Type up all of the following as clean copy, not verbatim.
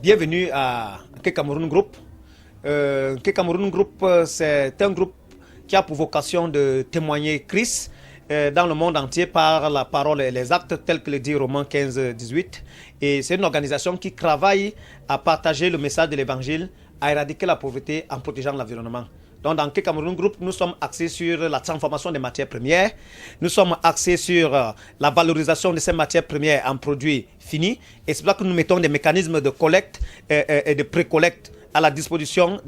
Bienvenue à Nke Cameroun Group. Nke Cameroun Group, c'est un groupe qui a pour vocation de témoigner Christ dans le monde entier par la parole et les actes, tels que le dit Romains 15-18. Et c'est une organisation qui travaille à partager le message de l'évangile, à éradiquer la pauvreté en protégeant l'environnement. Donc, dans Nke Cameroun Group, nous sommes axés sur la transformation des matières premières. Nous sommes axés sur la valorisation de ces matières premières en produits finis. Et c'est pour ça que nous mettons des mécanismes de collecte et de pré-collecte à la disposition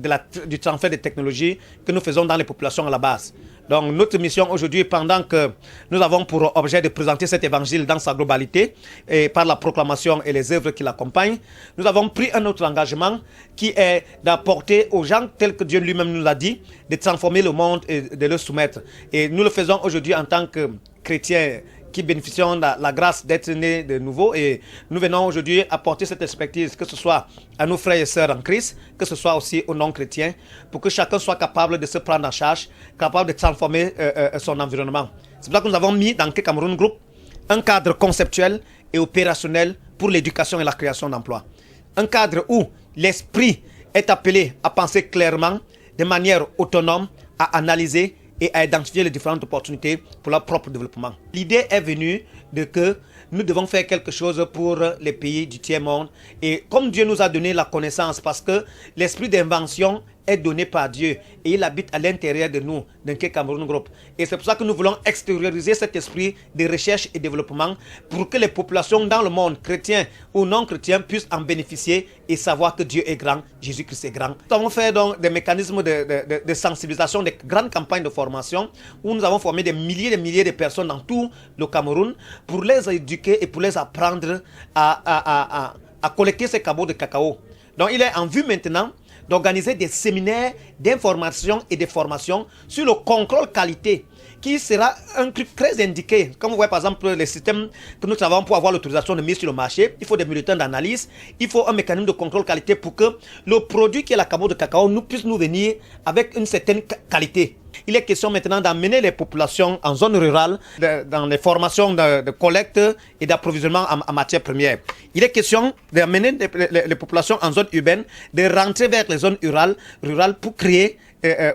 du transfert des technologies que nous faisons dans les populations à la base. Donc, notre mission aujourd'hui, pendant que nous avons pour objet de présenter cet évangile dans sa globalité et par la proclamation et les œuvres qui l'accompagnent, nous avons pris un autre engagement qui est d'apporter aux gens, tel que Dieu lui-même nous l'a dit, de transformer le monde et de le soumettre. Et nous le faisons aujourd'hui en tant que chrétiens qui bénéficient de la grâce d'être nés de nouveau, et nous venons aujourd'hui apporter cette expertise, que ce soit à nos frères et sœurs en Christ, que ce soit aussi aux non-chrétiens, pour que chacun soit capable de se prendre en charge, capable de transformer son environnement. C'est pour ça que nous avons mis dans Nke Cameroun Group un cadre conceptuel et opérationnel pour l'éducation et la création d'emplois. Un cadre où l'esprit est appelé à penser clairement, de manière autonome, à analyser et à identifier les différentes opportunités pour leur propre développement. L'idée est venue de que nous devons faire quelque chose pour les pays du tiers-monde. Et comme Dieu nous a donné la connaissance, parce que l'esprit d'invention est donné par Dieu et il habite à l'intérieur de nous, d'un Nke Cameroun Group. Et c'est pour ça que nous voulons extérioriser cet esprit de recherche et développement pour que les populations dans le monde, chrétiens ou non chrétiens, puissent en bénéficier et savoir que Dieu est grand, Jésus-Christ est grand. Nous avons fait donc des mécanismes de sensibilisation, des grandes campagnes de formation où nous avons formé des milliers de personnes dans tout le Cameroun pour les éduquer et pour les apprendre à collecter ces cabots de cacao. Donc il est en vue maintenant d'organiser des séminaires d'information et de formation sur le contrôle qualité, qui sera un truc très indiqué. Comme vous voyez par exemple les systèmes que nous travaillons pour avoir l'autorisation de mise sur le marché, il faut des bulletins d'analyse, il faut un mécanisme de contrôle qualité pour que le produit qui est la cabot de cacao puisse nous venir avec une certaine qualité. Il est question maintenant d'amener les populations en zone rurale dans les formations de collecte et d'approvisionnement en matières premières. Il est question d'amener les populations en zone urbaine, de rentrer vers les zones rurales pour créer,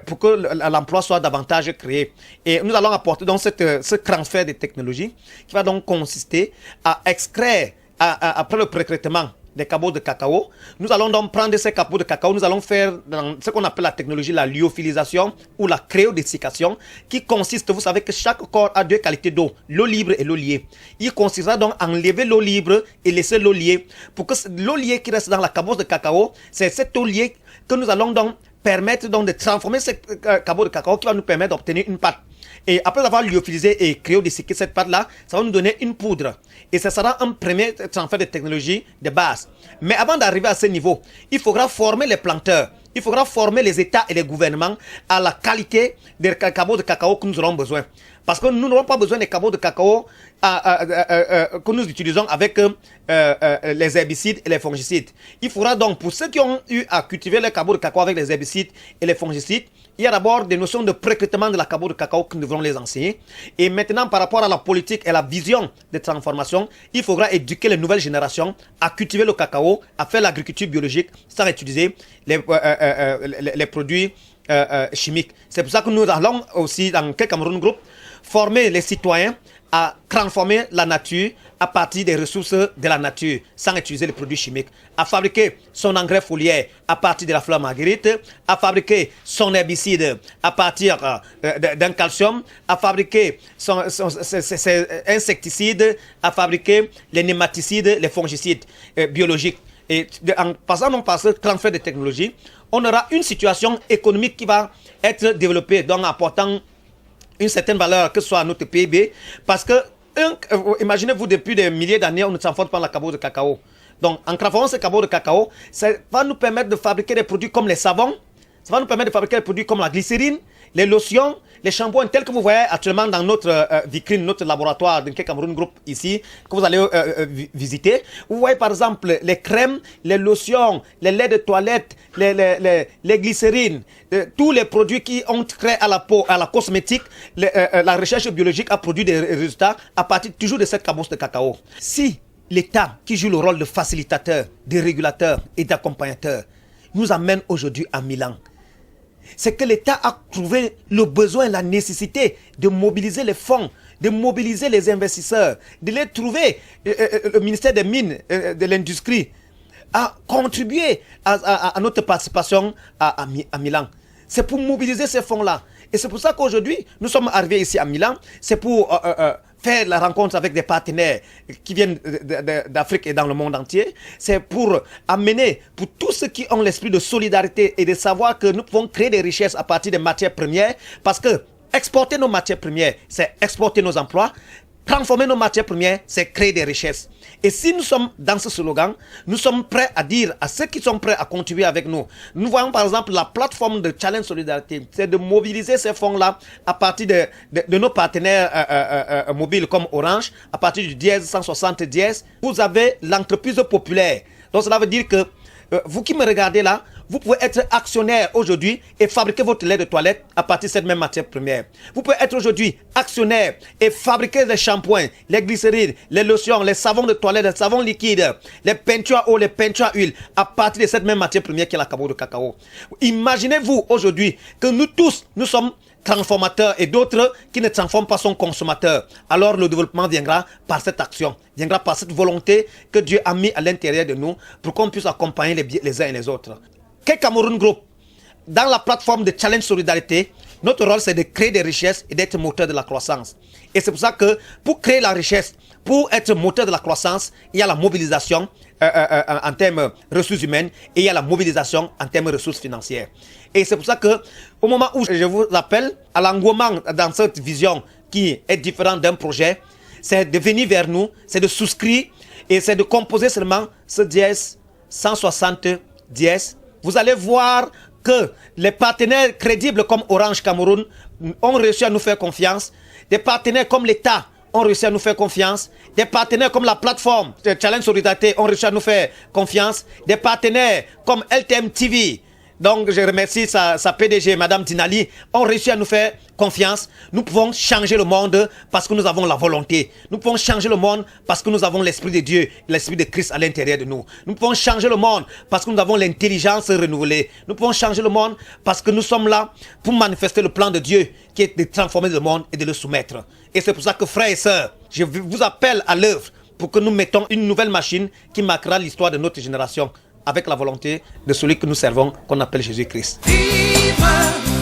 pour que l'emploi soit davantage créé. Et nous allons apporter donc ce transfert de technologies qui va donc consister à extraire, après le pré-traitement des cabots de cacao, nous allons donc prendre ces cabots de cacao, nous allons faire dans ce qu'on appelle la technologie, la lyophilisation ou la cryodessiccation, qui consiste, vous savez que chaque corps a deux qualités d'eau, l'eau libre et l'eau liée. Il consistera donc à enlever l'eau libre et laisser l'eau liée, pour que l'eau liée qui reste dans la cabosse de cacao, c'est cette eau liée que nous allons donc permettre donc de transformer ce cabot de cacao qui va nous permettre d'obtenir une pâte. Et après avoir lyophilisé et cryodesséqué cette pâte-là, ça va nous donner une poudre. Et ce sera un premier transfert de technologie de base. Mais avant d'arriver à ce niveau, il faudra former les planteurs. Il faudra former les États et les gouvernements à la qualité des cabots de cacao que nous aurons besoin. Parce que nous n'aurons pas besoin des cabots de cacao que nous utilisons avec les herbicides et les fongicides. Il faudra donc, pour ceux qui ont eu à cultiver les cabots de cacao avec les herbicides et les fongicides, il y a d'abord des notions de pré-traitement de la cabot de cacao que nous devrons les enseigner. Et maintenant, par rapport à la politique et la vision de transformation, il faudra éduquer les nouvelles générations à cultiver le cacao, à faire l'agriculture biologique sans utiliser les produits chimiques. C'est pour ça que nous allons aussi, dans Nke Cameroun Group, former les citoyens à transformer la nature à partir des ressources de la nature, sans utiliser les produits chimiques, à fabriquer son engrais foliaire à partir de la fleur marguerite, à fabriquer son herbicide à partir d'un calcium, à fabriquer ses insecticides, à fabriquer les nématicides, les fongicides biologiques. Et en passant donc par ce transfert de technologie, on aura une situation économique qui va être développée, donc en apportant une certaine valeur, que ce soit à notre PIB, parce que, imaginez-vous, depuis des milliers d'années, on ne transforme pas la cabot de cacao. Donc, en transformant ce cabot de cacao, ça va nous permettre de fabriquer des produits comme les savons, ça va nous permettre de fabriquer des produits comme la glycérine, les lotions, les shampoings, tels que vous voyez actuellement dans notre vitrine, notre laboratoire de Nke Cameroun Group ici, que vous allez visiter. Vous voyez par exemple les crèmes, les lotions, les laits de toilette, les glycérines, tous les produits qui ont trait à la peau, à la cosmétique. La recherche biologique a produit des résultats à partir toujours de cette cabosse de cacao. Si l'État qui joue le rôle de facilitateur, de régulateur et d'accompagnateur nous amène aujourd'hui à Milan. C'est que l'État a trouvé le besoin, la nécessité de mobiliser les fonds, de mobiliser les investisseurs, de les trouver. Le ministère des Mines, de l'Industrie a contribué à notre participation à Milan. C'est pour mobiliser ces fonds-là. Et c'est pour ça qu'aujourd'hui, nous sommes arrivés ici à Milan. C'est pour faire la rencontre avec des partenaires qui viennent d'Afrique et dans le monde entier. C'est pour amener, pour tous ceux qui ont l'esprit de solidarité et de savoir que nous pouvons créer des richesses à partir des matières premières. Parce que exporter nos matières premières, c'est exporter nos emplois. Transformer nos matières premières, c'est créer des richesses. Et si nous sommes dans ce slogan, nous sommes prêts à dire à ceux qui sont prêts à contribuer avec nous. Nous voyons par exemple la plateforme de Challenge Solidarité, c'est de mobiliser ces fonds-là à partir de nos partenaires mobiles comme Orange, à partir du dièse 160 dièse. Vous avez l'entreprise populaire. Donc cela veut dire que vous qui me regardez là, vous pouvez être actionnaire aujourd'hui et fabriquer votre lait de toilette à partir de cette même matière première. Vous pouvez être aujourd'hui actionnaire et fabriquer les shampoings, les glycérines, les lotions, les savons de toilette, les savons liquides, les peintures à eau, les peintures à huile à partir de cette même matière première qui est la cabot de cacao. Imaginez-vous aujourd'hui que nous tous, nous sommes transformateurs et d'autres qui ne transforment pas sont consommateurs. Alors le développement viendra par cette action, viendra par cette volonté que Dieu a mis à l'intérieur de nous pour qu'on puisse accompagner les uns et les autres. Qu'est Cameroun Group? Dans la plateforme de Challenge Solidarité, notre rôle c'est de créer des richesses et d'être moteur de la croissance. Et c'est pour ça que pour créer la richesse, pour être moteur de la croissance, il y a la mobilisation en termes ressources humaines et il y a la mobilisation en termes ressources financières. Et c'est pour ça que au moment où je vous appelle à l'engouement dans cette vision qui est différente d'un projet, c'est de venir vers nous, c'est de souscrire et c'est de composer seulement ce dièse 160 dièse. Vous allez voir que les partenaires crédibles comme Orange Cameroun ont réussi à nous faire confiance. Des partenaires comme l'État ont réussi à nous faire confiance. Des partenaires comme la plateforme de Challenge Solidarité ont réussi à nous faire confiance. Des partenaires comme LTM TV, donc je remercie sa PDG, Madame Dinali, ont réussi à nous faire confiance. Nous pouvons changer le monde parce que nous avons la volonté. Nous pouvons changer le monde parce que nous avons l'Esprit de Dieu, l'Esprit de Christ à l'intérieur de nous. Nous pouvons changer le monde parce que nous avons l'intelligence renouvelée. Nous pouvons changer le monde parce que nous sommes là pour manifester le plan de Dieu qui est de transformer le monde et de le soumettre. Et c'est pour ça que frères et sœurs, je vous appelle à l'œuvre pour que nous mettons une nouvelle machine qui marquera l'histoire de notre génération avec la volonté de celui que nous servons, qu'on appelle Jésus-Christ. Vive